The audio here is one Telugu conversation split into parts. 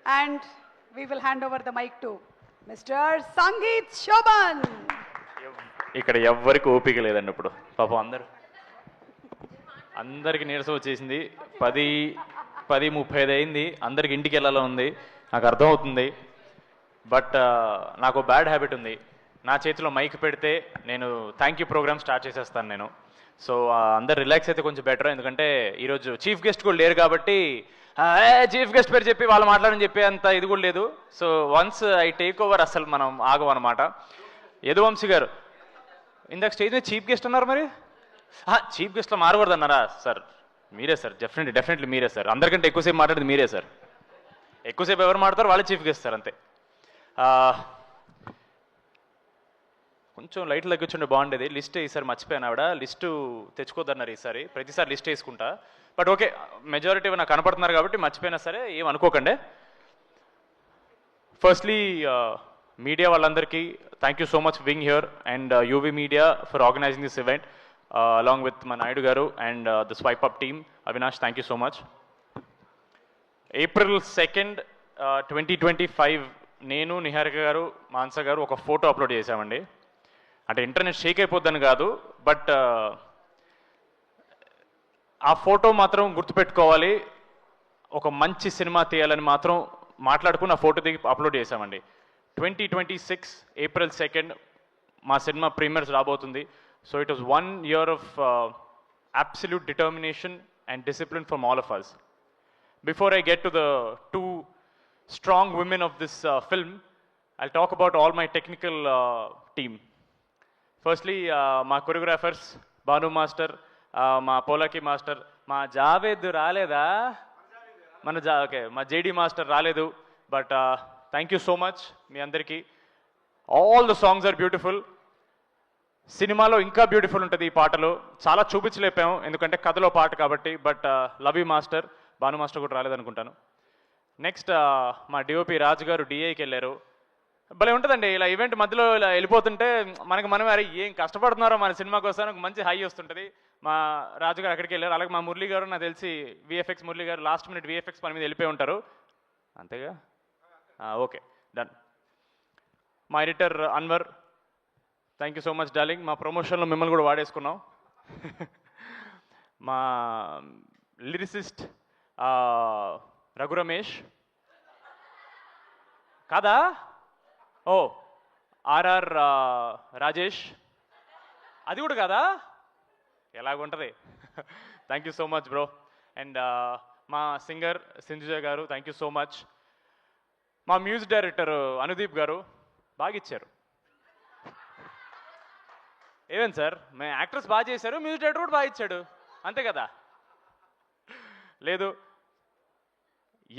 And we will hand over the mic to Mr. Sangeet Shoban. ఇక్కడ ఎవ్వరికి ఓపిక లేదండి ఇప్పుడు పాపం అందరికి నీరసం వచ్చేసింది 10:35 అయింది అందరికి ఇంటికి వెళ్ళాలో ఉంది నాకు అర్థమవుతుంది బట్ నాకు బ్యాడ్ హ్యాబిట్ ఉంది నా చేతిలో మైక్ పెడితే నేను థ్యాంక్ యూ ప్రోగ్రామ్ స్టార్ట్ చేసేస్తాను నేను సో అందరు రిలాక్స్ అయితే కొంచెం బెటర్ ఎందుకంటే ఈరోజు చీఫ్ గెస్ట్ కూడా లేరు కాబట్టి చీఫ్ గెస్ట్ పేరు చెప్పి వాళ్ళు మాట్లాడని చెప్పి అంత ఇది కూడా లేదు so once I take over అసలు మనం ఆగమన్నమాట యదువంశీ గారు ఇందాక స్టేజ్ మీద చీఫ్ గెస్ట్ అన్నారు మరి చీఫ్ గెస్ట్లో మారకూడదు అన్నారా సార్ మీరే సార్ డెఫినెట్లీ మీరే సార్ అందరికంటే ఎక్కువసేపు మాట్లాడేది మీరే సార్ ఎక్కువసేపు ఎవరు మాట్లాడతారు వాళ్ళే చీఫ్ గెస్ట్ సార్ అంతే కొంచెం లైట్లు తగ్గించుంటే బాగుండేది లిస్ట్ ఈసారి మర్చిపోయాను ఆవిడ లిస్టు తెచ్చుకోద్దన్నారు ఈసారి ప్రతిసారి లిస్ట్ వేసుకుంటా బట్ ఓకే మెజారిటీ నాకు కనపడుతున్నారు కాబట్టి మర్చిపోయినా సరే ఏం అనుకోకండి ఫస్ట్లీ మీడియా వాళ్ళందరికీ thank you so much being here and UV media for organising this event along with మా Naidu garu and the swipe up team Avinash thank you so much April 2nd, 2025 నేను నిహారిక గారు మాన్సా గారు ఒక ఫోటో అప్లోడ్ చేశామండి అంటే ఇంటర్నెట్ షేక్ అయిపోద్దని కాదు బట్ ఆ ఫోటో మాత్రం గుర్తుపెట్టుకోవాలి ఒక మంచి సినిమా తీయాలని మాత్రం మాట్లాడుకుని ఆ ఫోటో దిగి అప్లోడ్ చేశామండి 2026 April 2nd మా సినిమా ప్రీమియర్స్ రాబోతుంది so it was 1 year of absolute determination and discipline from all of us. Before I get to the two strong women of this film, I'll talk about all my technical team. Firstly, my choreographers, Banu Master, my Polaki Master, my Javed Raleda, okay, my JD Master Raledu, but thank you so much, mi andariki. All the songs are beautiful. సినిమాలో ఇంకా బ్యూటిఫుల్ ఉంటుంది ఈ పాటలు చాలా చూపించలేపాము ఎందుకంటే కథలో పాట కాబట్టి but love you master Bhanu master కూడా రాలేదనుకుంటాను నెక్స్ట్ మా డిఓపి రాజు గారు డిఐకి వెళ్ళారు భలే ఉంటుందండి ఇలా ఈవెంట్ మధ్యలో ఇలా వెళ్ళిపోతుంటే మనం అరే ఏం కష్టపడుతున్నారో మన సినిమా కోసం ఒక మంచి హై వస్తుంటుంది మా రాజు గారు అక్కడికి వెళ్ళారు అలాగే మా మురళి గారు నాకు తెలిసి విఎఫ్ఎక్స్ మురళి గారు లాస్ట్ మినిట్ విఎఫ్ఎక్స్ పని మీద వెళ్ళిపోయి ఉంటారు అంతేగా ఓకే డన్ మా editor Anwar thank you so much darling మా ప్రమోషన్లో మిమ్మల్ని కూడా వాడేసుకున్నాం మా లిరిసిస్ట్ రఘు రమేష్ కాదా ఓ ఆర్ఆర్ రాజేష్ అది కూడా కాదా ఎలాగుంటుంది thank you so much bro and మా సింగర్ సింధుజ గారు థ్యాంక్ యూ సో మచ్ మా మ్యూజిక్ డైరెక్టర్ అనుదీప్ గారు బాగా ఇచ్చారు ఏమేం సార్ మేము యాక్టర్స్ బాగా చేశారు మ్యూజిక్ డైరెక్టర్ కూడా బాగా ఇచ్చాడు అంతే కదా లేదు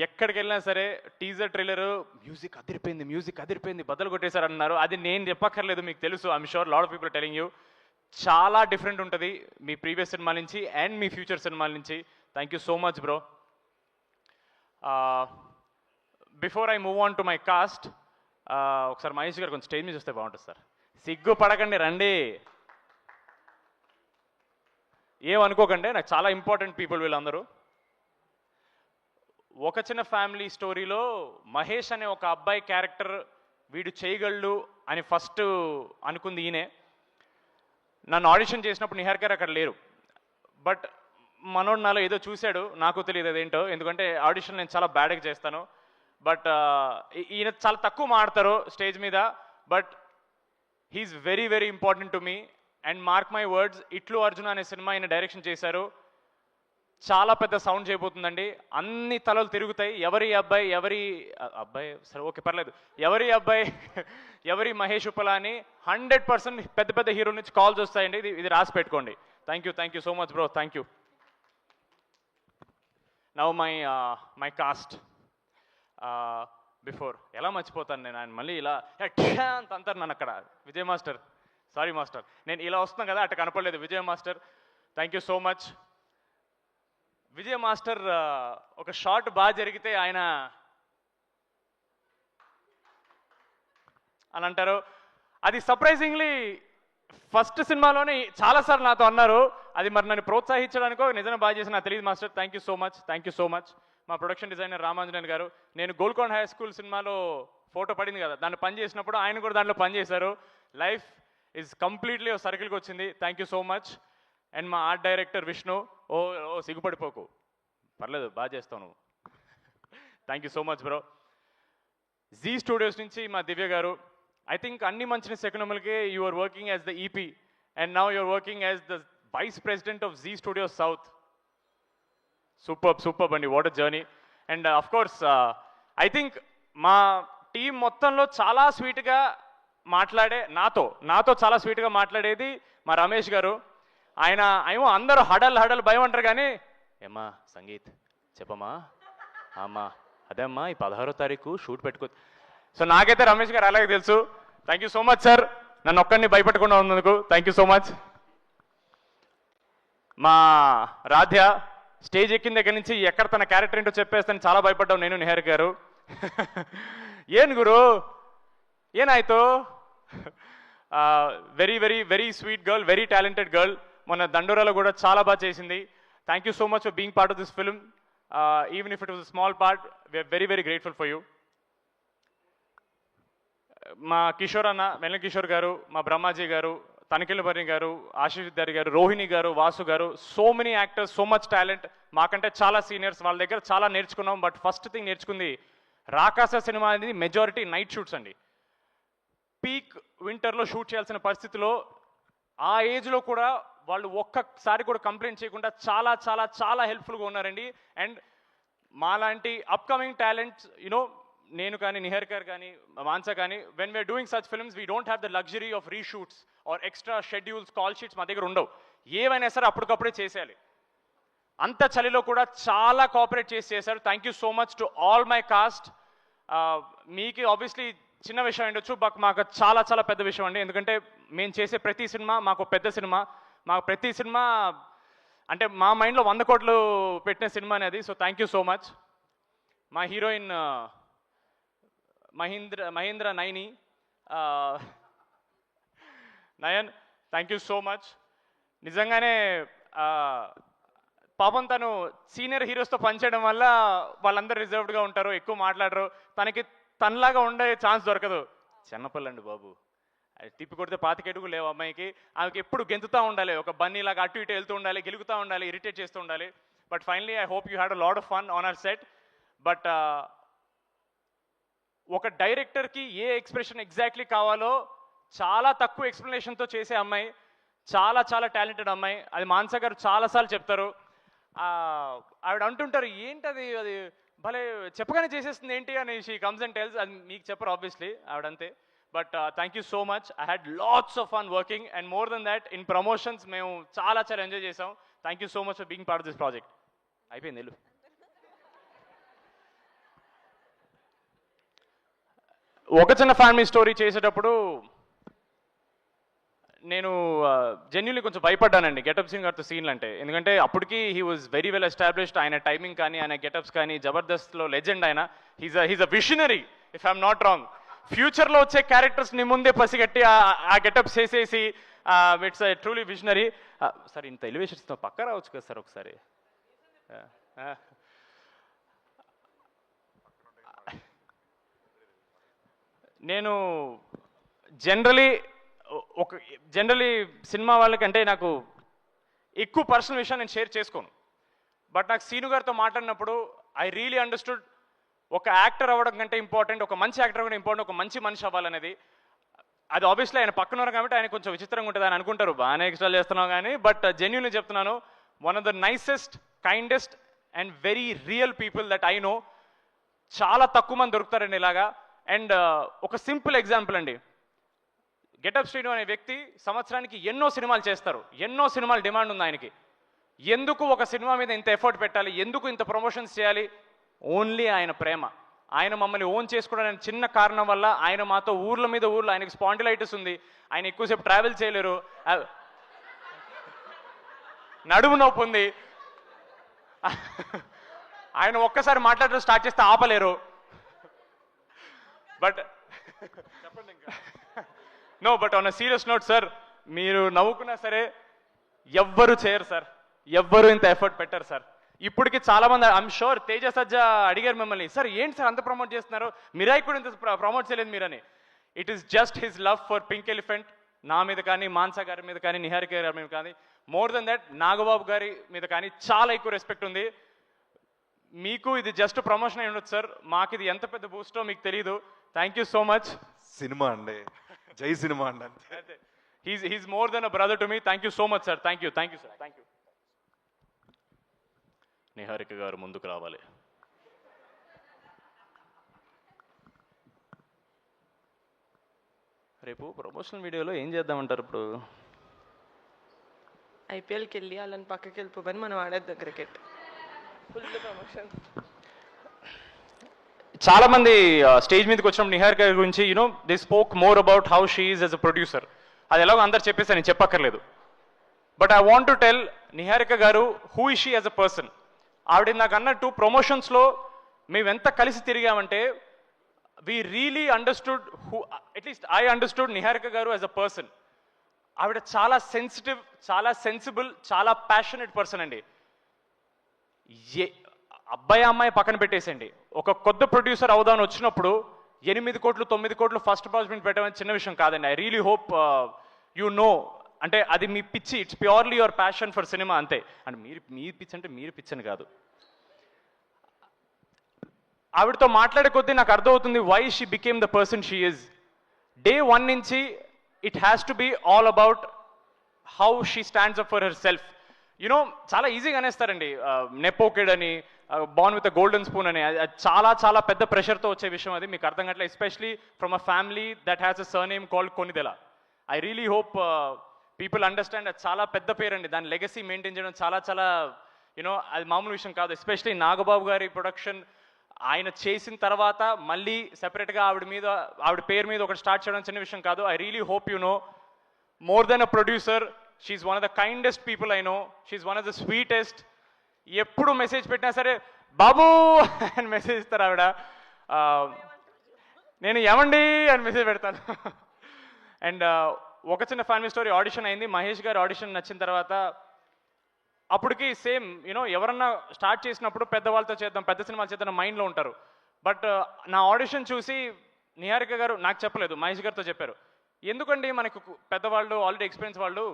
ఎక్కడికి వెళ్ళినా సరే టీజర్ ట్రైలర్ మ్యూజిక్ అదిరిపోయింది బద్దలు కొట్టేశారు అన్నారు అది నేను చెప్పక్కర్లేదు మీకు తెలుసు I'm sure lot of people telling you చాలా డిఫరెంట్ ఉంటుంది మీ ప్రీవియస్ సినిమాల నుంచి అండ్ మీ ఫ్యూచర్ సినిమాల నుంచి thank you so much bro before I move on to my cast ఒకసారి మహేష్ గారు కొంచెం స్టేజ్ మీద చూస్తే బాగుంటుంది సార్ సిగ్గు పడకండి రండి ఏమనుకోకండి నాకు చాలా ఇంపార్టెంట్ పీపుల్ వీళ్ళందరూ ఒక చిన్న ఫ్యామిలీ స్టోరీలో మహేష్ అనే ఒక అబ్బాయి క్యారెక్టర్ వీడు చేయగలడు అని ఫస్ట్ అనుకుంది ఈయనే నన్ను ఆడిషన్ చేసినప్పుడు నిహార్ గారు అక్కడ లేరు బట్ మనోడు నాలో ఏదో చూశాడు నాకు తెలియదు అదేంటో ఎందుకంటే ఆడిషన్ నేను చాలా బ్యాడ్గా చేస్తాను బట్ ఈయన చాలా తక్కువ మాడతారు స్టేజ్ మీద but he is very very important to me and mark my words ఇట్లు అర్జున అనే సినిమా ఆయన డైరెక్షన్ చేశారు చాలా పెద్ద సౌండ్ చేయబోతుందండి అన్ని తలలు తిరుగుతాయి ఎవరి అబ్బాయి సరే ఓకే పర్లేదు ఎవరి మహేష్ ఉప్పల అని 100% పెద్ద పెద్ద హీరోల నుంచి కాల్స్ వస్తాయండి ఇది రాసి పెట్టుకోండి thank you so much bro thank you now my cast before ఎలా మర్చిపోతాను నేను ఆయన మళ్ళీ ఇలా అంత అంటారు నన్ను అక్కడ విజయ్ మాస్టర్ సారీ మాస్టర్ నేను ఇలా వస్తున్నాను కదా అట్ట కనపడలేదు Vijay master thank you so much Vijay master ఒక షాట్ బాగా జరిగితే ఆయన అని అంటారు అది సర్ప్రైజింగ్లీ ఫస్ట్ సినిమాలోనే చాలాసార్లు నాతో అన్నారు అది మరి నన్ను ప్రోత్సహించడానికో నిజంగా బాగా చేసి నాకు తెలియదు master thank you so much మా ప్రొడక్షన్ డిజైనర్ రామాంజనేయులు గారు. నేను గోల్కొండ హై స్కూల్ సినిమాలో ఫోటో పడింది కదా, దాన్ని పని చేసినప్పుడు ఆయన కూడా దాంట్లో పని చేశారు. లైఫ్ ఈజ్ కంప్లీట్లీ సర్కిల్కి వచ్చింది. Thank you so much. And మా ఆర్ట్ డైరెక్టర్ విష్ణు, ఓ ఓ సిగ్గుపడిపోకు, పర్లేదు బాగా చేస్తావు నువ్వు. Thank you so much bro. Zee studios నుంచి మా దివ్య గారు. ఐ థింక్ అన్ని మంచి సెకండ్లకే you are working as the EP and now you are working as the vice president of Zee studios south. Super అండి, what a journey. And of course I think మా టీం మొత్తంలో చాలా స్వీట్గా నాతో చాలా స్వీట్గా మాట్లాడేది మా రమేష్ గారు. ఆయన ఏమో అందరూ హడల్ భయం అంటారు కానీ, ఏమ్మా సంగీత్ చెప్పమ్మా, అమ్మా అదే అమ్మా ఈ 16వ తారీఖు షూట్ పెట్టుకో. సో నాకైతే రమేష్ గారు అలాగే తెలుసు. Thank you so much sir, నన్ను ఒక్కడిని భయపెట్టకుండా ఉన్నందుకు థ్యాంక్ యూ సో మచ్. మా రాధ్య స్టేజ్ ఎక్కిన దగ్గర నుంచి ఎక్కడ తన క్యారెక్టర్ ఏంటో చెప్పేస్తాను చాలా భయపడ్డాం నేను, నిహార్ గారు. ఏం గురు ఏనాಯ್ತು? Very sweet girl, very talented girl. మొన్న దండోరాలో కూడా చాలా బాగా చేసింది. Thank you so much for being part of this film. Even if it was small part, we're very grateful for you. మా కిషోర్ అన్న, వెన్నెల కిషోర్ గారు, మా బ్రహ్మాజీ గారు, తనిఖీలభరణి గారు, ఆశీష్ విద్యారి గారు, రోహిణి గారు, వాసు గారు, so many actors, so much talent. మాకంటే చాలా సీనియర్స్, వాళ్ళ దగ్గర చాలా నేర్చుకున్నాం. బట్ ఫస్ట్ థింగ్ నేర్చుకుంది, రాకాస సినిమా అనేది మెజారిటీ నైట్ షూట్స్ అండి. పీక్ వింటర్లో షూట్ చేయాల్సిన పరిస్థితిలో ఆ ఏజ్లో కూడా వాళ్ళు ఒక్కసారి కూడా కంప్లైంట్ చేయకుండా చాలా చాలా చాలా హెల్ప్ఫుల్గా ఉన్నారండి. అండ్ మాలాంటి అప్కమింగ్ టాలెంట్స్, యునో నేను కానీ, నిహర్ గారు కానీ, మాన్సా కానీ, when we are doing such films we don't have the luxury of reshoots or extra schedules, call sheets మా దగ్గర ఉండవు. ఏవైనా సరే అప్పటికప్పుడే చేసేయాలి. అంత చలిలో కూడా చాలా కోఆపరేట్ చేశారు. Thank you so much to all my cast. మీకు ఆబ్వియస్లీ చిన్న విషయం ఉండొచ్చు, బట్ మాకు చాలా చాలా పెద్ద విషయం అండి. ఎందుకంటే మేము చేసే ప్రతి సినిమా మాకు పెద్ద సినిమా. మాకు ప్రతి సినిమా అంటే మా మైండ్లో 100 కోట్లు పెట్టిన సినిమా అనేది. So thank you so much. మా heroine Mahendra Nayan, thank you so much. నిజంగానే పాపం తను సీనియర్ హీరోస్తో పనిచేయడం వల్ల వాళ్ళందరూ రిజర్వ్డ్గా ఉంటారు, ఎక్కువ మాట్లాడరు. తనలాగా ఉండే ఛాన్స్ దొరకదు. చిన్నపిల్లండి బాబు, అది తిప్పి కొడితే 25 అడుగులు లేవు అమ్మాయికి. ఆమెకి ఎప్పుడు గెంతుతూ ఉండాలి, ఒక బన్నీలాగా అటు ఇటు వెళ్తూ ఉండాలి, గెలుగుతూ ఉండాలి, ఇరిటేట్ చేస్తూ ఉండాలి. But finally I hope you had a lot of fun on hour set. But ఒక డైరెక్టర్కి ఏ ఎక్స్ప్రెషన్ ఎగ్జాక్ట్లీ కావాలో చాలా తక్కువ ఎక్స్ప్లెనేషన్తో చేసే అమ్మాయి, చాలా చాలా టాలెంటెడ్ అమ్మాయి. అది మాన్సా గారు చాలాసార్లు చెప్తారు. ఆవిడ అంటుంటారు, ఏంటది అది భలే చెప్పగానే చేసేస్తుంది ఏంటి అని. She comes and tells. అది మీకు చెప్పరు ఆబ్వియస్లీ, ఆవిడంతే. But thank you so much. I had lots of fun working and more than that in promotions మేము చాలా చాలా ఎంజాయ్ చేసాం. Thank you so much for being part of this project. అయిపోయింది వెళ్ళు. ఒక చిన్న ఫ్యామిలీ స్టోరీ చేసేటప్పుడు నేను జెన్యున్లీ కొంచెం భయపడ్డానండి గెటప్ సింగ్ గారితో సీన్లు అంటే. ఎందుకంటే అప్పటికి he was very well established. ఆయన టైమింగ్ కానీ, ఆయన గెటప్స్ కానీ, జబర్దస్త్లో లెజెండ్ ఆయన. He's a visionary if I'm not wrong. ఫ్యూచర్లో వచ్చే క్యారెక్టర్స్ ని ముందే పసిగట్టి ఆ గెటప్స్ చేసేసి ఇట్స్ ట్రూలీ విషనరీ. సార్ ఇంత ఎలివేషన్స్తో పక్క రావచ్చు కదా సార్ ఒకసారి. నేను జనరలీ సినిమా వాళ్ళకంటే నాకు ఎక్కువ పర్సనల్ విషయం నేను షేర్ చేసుకోను. బట్ నాకు సీను గారితో మాట్లాడినప్పుడు ఐ రియలీ అండర్స్టూడ్ ఒక యాక్టర్ అవ్వడం కంటే ఇంపార్టెంట్, ఒక మంచి యాక్టర్ అవ్వడం ఇంపార్టెంట్, ఒక మంచి మనిషి అవ్వాలనేది. అది ఆబ్వియస్లీ ఆయన పక్కన ఉన్నారు కాబట్టి ఆయన కొంచెం విచిత్రంగా ఉంటుంది అని అనుకుంటారు, బాగానే ఎక్స్ట్రా చేస్తున్నావు కానీ. బట్ జెన్యున్లీ చెప్తున్నాను, one of the nicest, kindest and very real people that I know. చాలా తక్కువ మంది దొరుకుతారండి ఇలాగా. అండ్ ఒక సింపుల్ ఎగ్జాంపుల్ అండి, గెటప్ శ్రీను అనే వ్యక్తి సంవత్సరానికి ఎన్నో సినిమాలు చేస్తారు, ఎన్నో సినిమాలు డిమాండ్ ఉంది ఆయనకి. ఎందుకు ఒక సినిమా మీద ఇంత ఎఫర్ట్ పెట్టాలి, ఎందుకు ఇంత ప్రమోషన్స్ చేయాలి? ఓన్లీ ఆయన ప్రేమ. ఆయన మమ్మల్ని ఓన్ చేసుకోవడానికి చిన్న కారణం వల్ల ఆయన మాతో ఊర్ల మీద ఊర్లో, ఆయనకి స్పాండిలైటిస్ ఉంది, ఆయన ఎక్కువసేపు ట్రావెల్ చేయలేరు, నడుము నొప్పి ఉంది, ఆయన ఒక్కసారి మాట్లాడడం స్టార్ట్ చేస్తే ఆపలేరు. బట్ చెప్పండి ఇంకా. No, but on a serious note sir, మీరు నవ్వుకున్నా సరే ఎవ్వరు చేయరు సార్, ఎవ్వరు ఇంత ఎఫర్ట్ పెట్టరు సార్. ఇప్పటికి చాలా మంది ఐఎమ్ షూర్ తేజ సజ్జా అడిగారు మిమ్మల్ని, సార్ ఏంటి సార్ అంత ప్రమోట్ చేస్తున్నారు, మిరాయి కూడా ఇంత ప్రమోట్ చేయలేదు మీరని. It is just his love for pink elephant, నా మీద కానీ, మాన్సా గారి మీద కానీ, నిహారిక గారి మీద కానీ, మోర్ దెన్ దట్ నాగబాబు గారి మీద కానీ చాలా ఎక్కువ రెస్పెక్ట్ ఉంది. మీకు ఇది జస్ట్ ప్రమోషన్ అయి ఉండొచ్చు సార్, మాకు ఇది ఎంత పెద్ద బూస్టో మీకు తెలియదు. Thank you so much. Cinema అండి, జై సినిమా అండి అంతే. He's more than a brother to me. Thank you so much sir. Thank you sir. Thank you. Niharika గారు ముందుకు రావాలి. రేపు ప్రమోషనల్ వీడియోలో ఏం చేద్దామంటారు? ఇప్పుడు ఐపీఎల్కి వెళ్ళి వాళ్ళని పక్కకి వెళ్ళిపోమని మనం ఆడేద్దాం క్రికెట్. Full promotion. చాలా మంది స్టేజ్ మీదకి వచ్చినప్పుడు నిహారిక గారి గురించి they spoke more about how she is as a producer. అది ఎలాగో అందరు చెప్పేసి నేను చెప్పక్కర్లేదు. But I want to tell Niharika గారు who is she as a person. ఆవిడ నాకు అన్నట్టు ప్రమోషన్స్లో మేము ఎంత కలిసి తిరిగామంటే we really understood who, at least I understood Niharika గారు as a person. ఆవిడ చాలా సెన్సిటివ్, చాలా సెన్సిబుల్, చాలా ప్యాషనెట్ పర్సన్ అండి. అబ్బాయి అమ్మాయి పక్కన పెట్టేసండి, ఒక కొత్త ప్రొడ్యూసర్ అవుదాని వచ్చినప్పుడు 8 కోట్లు 9 కోట్లు ఫస్ట్ ప్రాజెక్ట్ పెట్టడం చిన్న విషయం కాదండి. I really hope you no, అంటే అది మీ పిచ్చి, it's purely your passion for cinema అంతే. అంటే మీ పిచ్చి అంటే మీరు పిచ్చి అని కాదు. ఆవిడతో మాట్లాడే కొద్దీ నాకు అర్థమవుతుంది why she became the person she is. Day 1 నుంచి it has to be all about how she stands up for her self. చాలా ఈజీగా అనేస్తారండి నెపోకెడ్ అని, born with a golden spoon అని. అది చాలా చాలా పెద్ద ప్రెషర్తో వచ్చే విషయం, అది మీకు అర్థం కావట్లేదు. Especially from a family that has a surname called Konidela. I really hope people understand. అది చాలా పెద్ద పేరండి, దాని లెగసీ మెయింటైన్ చేయడం చాలా చాలా అది మామూలు విషయం కాదు. ఎస్పెషలీ నాగబాబు గారి ప్రొడక్షన్ ఆయన చేసిన తర్వాత మళ్ళీ సెపరేట్గా ఆవిడ పేరు మీద ఒకటి స్టార్ట్ చేయడం చిన్న విషయం కాదు. I really hope you know, more than a producer, she's one of the kindest people I know. She's one of the sweetest. ఎప్పుడు మెసేజ్ పెట్టినా సరే బాబు అని మెసేజ్ ఇస్తారు ఆవిడ. నేను ఏమండి అని మెసేజ్ పెడతాను. అండ్ ఒక చిన్న ఫ్యామిలీ స్టోరీ, ఆడిషన్ అయింది. మహేష్ గారి ఆడిషన్ నచ్చిన తర్వాత అప్పటికి సేమ్ ఎవరన్నా స్టార్ట్ చేసినప్పుడు పెద్దవాళ్ళతో చేద్దాం, పెద్ద సినిమాలు చేద్దాం మైండ్లో ఉంటారు. బట్ నా ఆడిషన్ చూసి నిహారిక గారు నాకు చెప్పలేదు, మహేష్ గారితో చెప్పారు. ఎందుకండి మనకు పెద్దవాళ్ళు ఆల్రెడీ ఎక్స్పీరియన్స్ వాళ్ళు,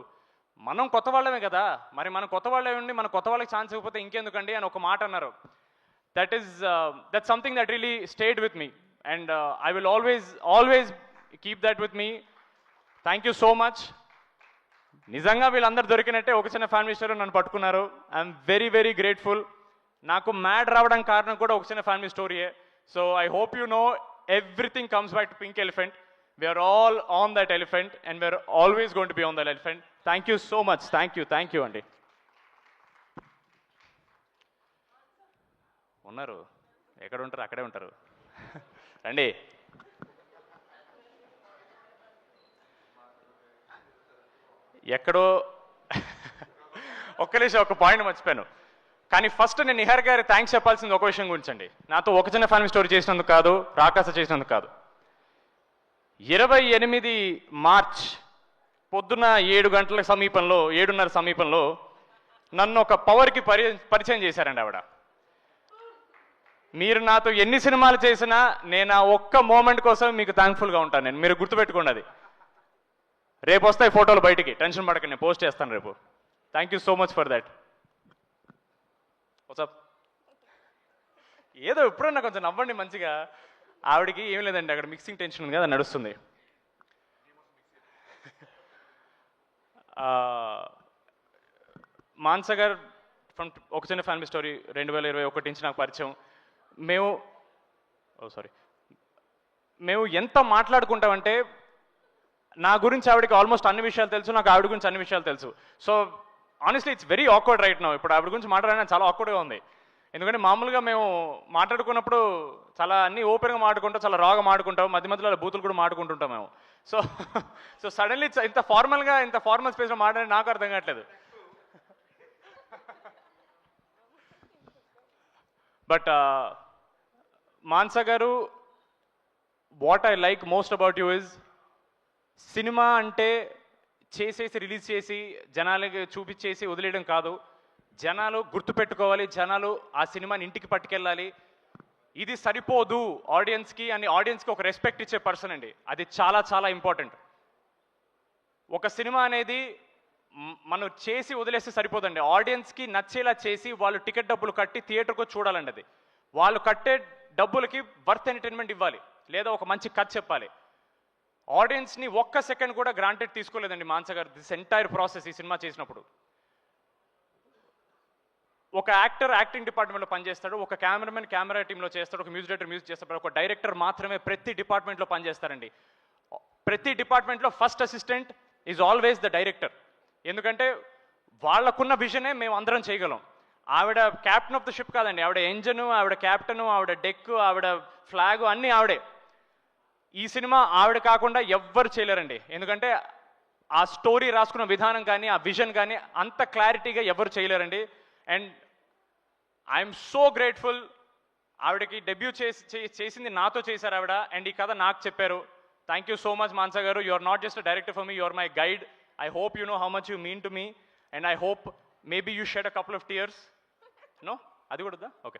మనం కొత్త వాళ్ళమే కదా, మరి మనం కొత్త వాళ్ళే ఉండి మన కొత్త వాళ్ళకి ఛాన్స్ ఇవ్వకపోతే ఇంకెందుకండి అని ఒక మాట అన్నారు. That something that really stayed with me and I will always keep that with me. Thank you so much. నిజంగా వీళ్ళందరూ దొరికినట్టే ఒక చిన్న ఫ్యామిలీ స్టోరీ నన్ను పట్టుకున్నారు. I'm very very grateful. నాకు మ్యాడ్ రావడానికి కారణం కూడా ఒక చిన్న ఫ్యామిలీ స్టోరీయే. So I hope you know everything comes back to pink elephant. We're all on that elephant and we're always going to be on that elephant. Thank you so much. Thank you అండి. ఉన్నారు, ఎక్కడ ఉంటారు అక్కడే ఉంటారు, రండి. ఎక్కడో ఒక్క నిమిషం, ఒక పాయింట్ మర్చిపోయాను. కానీ ఫస్ట్ నేను నిహార్ గారి థ్యాంక్స్ చెప్పాల్సింది ఒక విషయం గురించి అండి. నాతో ఒక చిన్న ఫ్యామిలీ స్టోరీ చేసినందుకు కాదు, రాకాస చేసినందుకు కాదు. 28 మార్చ్ పొద్దున్న 7:30 సమీపంలో నన్ను ఒక పవర్కి పరిచయం చేశారండి ఆవిడ. మీరు నాతో ఎన్ని సినిమాలు చేసినా నేను ఆ ఒక్క మూమెంట్ కోసం మీకు థ్యాంక్ఫుల్గా ఉంటాను. నేను, మీరు గుర్తుపెట్టుకోండి అది. రేపు వస్తాయి ఫోటోలు బయటికి, టెన్షన్ పడకండి, నేను పోస్ట్ చేస్తాను రేపు. Thank you so much for that. WhatsApp ఏదో ఎప్పుడన్నా కొంచెం నవ్వండి మంచిగా. ఆవిడకి ఏం లేదండి, అక్కడ మిక్సింగ్ టెన్షన్ ఉంది కదా, నడుస్తుంది. మాన్సా గారు ఫ్రమ్ ఒక చిన్న ఫ్యామిలీ స్టోరీ 2021 నుంచి నాకు పరిచయం. మేము ఎంత మాట్లాడుకుంటామంటే, నా గురించి ఆవిడకి ఆల్మోస్ట్ అన్ని విషయాలు తెలుసు, నాకు ఆవిడ గురించి అన్ని విషయాలు తెలుసు. So honestly it's very awkward right now. ఇప్పుడు ఆవిడ గురించి మాట్లాడడానికి చాలా ఆక్వర్డ్గా ఉంది. ఎందుకంటే మామూలుగా మేము మాట్లాడుకున్నప్పుడు చాలా అన్ని ఓపెన్గా మాట్లాడుకుంటాం, చాలా రాగా మాట్లాడుకుంటాం, మధ్య మధ్యలో బూతులు కూడా మాట్లాడుకుంటుంటాం మేము. సో సడన్లీ ఇంత ఫార్మల్ స్పేస్లో మాట్లాడి నాకు అర్థం కావట్లేదు. బట్ మాన్సా గారు, what I like most about you is, cinema అంటే చేసేసి రిలీజ్ చేసి జనాలకి చూపించేసి వదిలేయడం కాదు. జనాలు గుర్తుపెట్టుకోవాలి, జనాలు ఆ సినిమాని ఇంటికి పట్టుకెళ్ళాలి. ఇది సరిపోదు ఆడియన్స్కి అని, ఆడియన్స్కి ఒక రెస్పెక్ట్ ఇచ్చే పర్సన్ అండి. అది చాలా చాలా ఇంపార్టెంట్. ఒక సినిమా అనేది మనం చేసి వదిలేస్తే సరిపోదండి. ఆడియన్స్కి నచ్చేలా చేసి వాళ్ళు టికెట్ డబ్బులు కట్టి థియేటర్కు చూడాలండి. అది వాళ్ళు కట్టే డబ్బులకి వర్త్ ఎంటర్టైన్మెంట్ ఇవ్వాలి, లేదా ఒక మంచి కథ చెప్పాలి. ఆడియన్స్ని ఒక్క సెకండ్ కూడా గ్రాంటెడ్ తీసుకోలేదండి మాన్స గారు దిస్ ఎంటైర్ ప్రాసెస్. ఈ సినిమా చేసినప్పుడు ఒక యాక్టర్ యాక్టింగ్ డిపార్ట్మెంట్లో పనిచేస్తాడు, ఒక కెమెరామెన్ కెమెరా టీంలో చేస్తాడు, ఒక మ్యూజిక్ డైరెక్టర్ మ్యూజిక్ చేస్తాడు, ఒక డైరెక్టర్ మాత్రమే ప్రతి డిపార్ట్మెంట్లో పనిచేస్తారండి. ప్రతి డిపార్ట్మెంట్లో first assistant is always the director. ఎందుకంటే వాళ్ళకున్న విజనే మేము అందరం చేయగలం. ఆవిడ క్యాప్టెన్ ఆఫ్ ద షిప్ కాదండి, ఆవిడ ఎంజను, ఆవిడ క్యాప్టెను, ఆవిడ డెక్, ఆవిడ ఫ్లాగు అన్నీ ఆవిడే. ఈ సినిమా ఆవిడ కాకుండా ఎవ్వరు చేయలేరండి. ఎందుకంటే ఆ స్టోరీ రాసుకున్న విధానం కానీ, ఆ విజన్ కానీ అంత క్లారిటీగా ఎవరు చేయలేరండి. And I'm so grateful. ఆవిడకి డెబ్యూ చేసింది నాతో చేశారు ఆవిడ, అండ్ ఈ కథ నాకు చెప్పారు. Thank you so much Manasa గారు. You are not just a director for me, you are my guide. I hope you know how much you mean to me, and I hope maybe you shed a couple of tears. No, అది కూడా okay.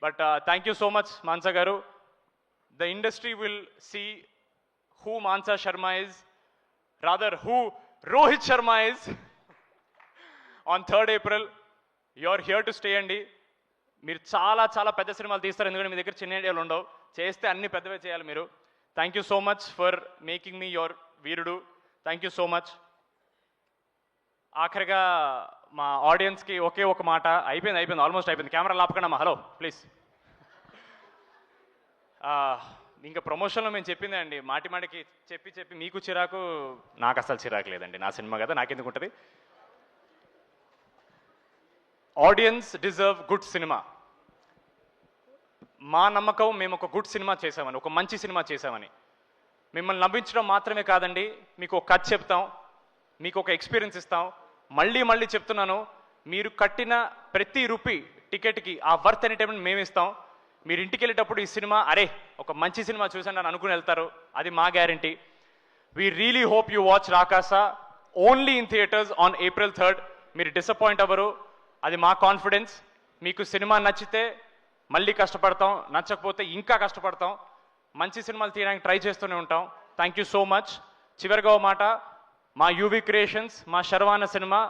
But thank you so much Manasa గారు. The industry will see who Mansa Sharma is, rather who Rohit Sharma is on 3rd April. You are here to stay అండి. మీరు చాలా చాలా పెద్ద సినిమాలు తీస్తారు, ఎందుకంటే మీ దగ్గర చిన్న ఐడియాలు ఉండవు. చేస్తే అన్ని పెద్దవే చేయాలి మీరు. Thank you so much for making me your Veerudu. Thank you so much. ఆఖరిగా మా ఆడియన్స్కి ఒకే ఒక మాట. అయిపోయింది ఆల్మోస్ట్ అయిపోయింది. కెమెరా లాపకండి అమ్మా. Hello please. ఇంకా ప్రమోషన్లో మేము చెప్పిందే అండి, మాటికి చెప్పి మీకు చిరాకు, నాకు అసలు చిరాకు లేదండి. నా సినిమా కదా, నాకెందుకు ఉంటుంది. Audience deserve good cinema. మా నమ్మకం మేము ఒక గుడ్ సినిమా చేసామని, ఒక మంచి సినిమా చేసామని. మిమ్మల్ని నవ్వించడం మాత్రమే కాదండి, మీకు ఒక కథ చెప్తాం, మీకు ఒక ఎక్స్పీరియన్స్ ఇస్తాం. మళ్ళీ చెప్తున్నాను, మీరు కట్టిన ప్రతి రూపీ టికెట్కి ఆ వర్త్ ఎంటర్టైన్మెంట్ మేము ఇస్తాం. మీరు ఇంటికి వెళ్ళేటప్పుడు ఈ సినిమా అరే ఒక మంచి సినిమా చూసాను అని అనుకుని వెళ్తారు, అది మా guarantee. We really hope you watch Rakasa only in theatres on April 3rd. మీరు డిసప్పాయింట్ అవ్వరు, అది మా కాన్ఫిడెన్స్. మీకు సినిమా నచ్చితే మళ్ళీ కష్టపడతాం, నచ్చకపోతే ఇంకా కష్టపడతాం. మంచి సినిమాలు తీయడానికి ట్రై చేస్తూనే ఉంటాం. Thank you so much. చివరిగా ఓ మాట, మా యూవీ క్రియేషన్స్, మా శర్వాన సినిమా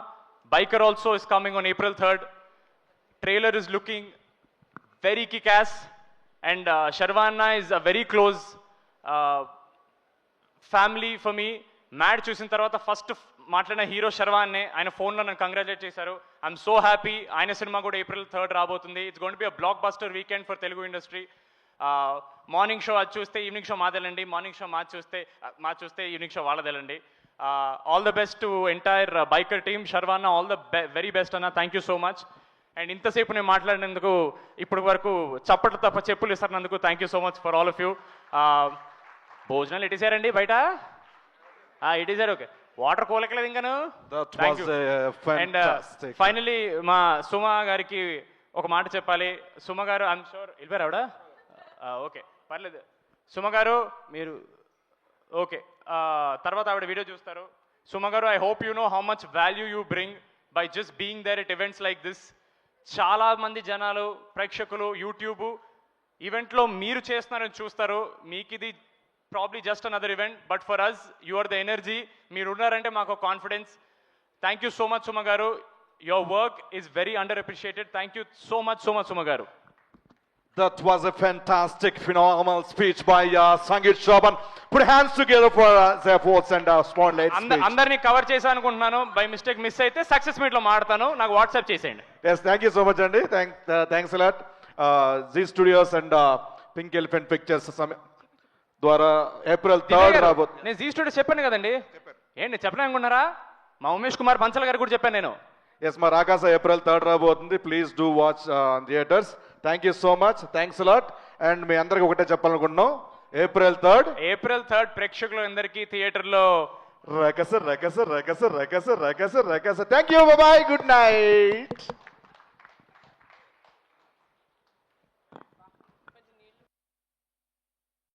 biker also is coming on April 3rd. Trailer is looking very kick-ass, and Sharvana is a very close family for me. Mad చూసిన తర్వాత ఫస్ట్ మాట్లాడిన హీరో శర్వాన్నే. ఆయన ఫోన్లో నన్ను కంగ్రాచులేట్ చేశారు. I'm so happy. ఆయన సినిమా కూడా April 3rd రాబోతుంది. It's going to be a blockbuster weekend for Telugu industry. Morning show అది చూస్తే ఈవినింగ్ షో మాదేలండి, మార్నింగ్ షో మా చూస్తే ఈవినింగ్ షో వాళ్ళదేలండి. All the best to entire biker team. Sharwana, all the very best అన్న. Thank you so much. And ఇంతసేపు నేను మాట్లాడినందుకు ఇప్పటి వరకు చప్పట్లు తప్ప చెప్పులు ఇస్తున్నందుకు thank you so much for all of you. భోజనాలు ఇటేసారండి బయట? ఇటేసారు. ఓకే, వాటర్ కోలకలేదు ఇంకాను. అండ్ ఫైనలీ మా సుమ గారికి ఒక మాట చెప్పాలి. సుమ గారు, ఐఎమ్ షూర్ వెళ్ళిపోయారు ఆవిడ. ఓకే పర్లేదు. సుమ గారు మీరు ఓకే, తర్వాత ఆవిడ వీడియో చూస్తారు. సుమ గారు, I hope you know how much value you bring by just being there at events like this. చాలా మంది జనాలు, ప్రేక్షకులు యూట్యూబ్ ఈవెంట్లో మీరు చేస్తున్నారని చూస్తారు. మీకు ఇది probably just another event, but for us you are the energy. మీరు ఉన్నారంటే మాకు confidence. Thank you so much Suma garu. Your work is very under appreciated. Thank you so much Suma garu. That was a fantastic, phenomenal speech by Sangeet Shravan. Put hands together for their efforts and spotlight speech. అందరినీ కవర్ చేశాను అనుకుంటున్నాను. బై మిస్టేక్ మిస్ అయితే సక్సెస్ మీట్లో మాడతాను, నాకు వాట్సాప్ చేసేయండి. Yes, thank you so much అండి. Thanks a lot. Zee Studios and Pink Elephant Pictures ద్వారా April 3rd రాబోతుంది. నేను జీ స్టూడియోస్ చెప్పాను కదండి. ఏంటి చెప్పలే అనుకుంటున్నారా? మా ఉమేష్ కుమార్ బన్సల్ గారు కూడా చెప్పాను నేను. ఎస్, మా రాకాస April 3rd రాబోతుంది. Please do watch theatres. Thank you so much. Thanks a lot. And మీ అందరికి ఒకటే చెప్పాలనుకుంటున్నాం, April 3rd ప్రేక్షకులు అందరికీ థియేటర్లో Rakasa. Thank you, bye, good night.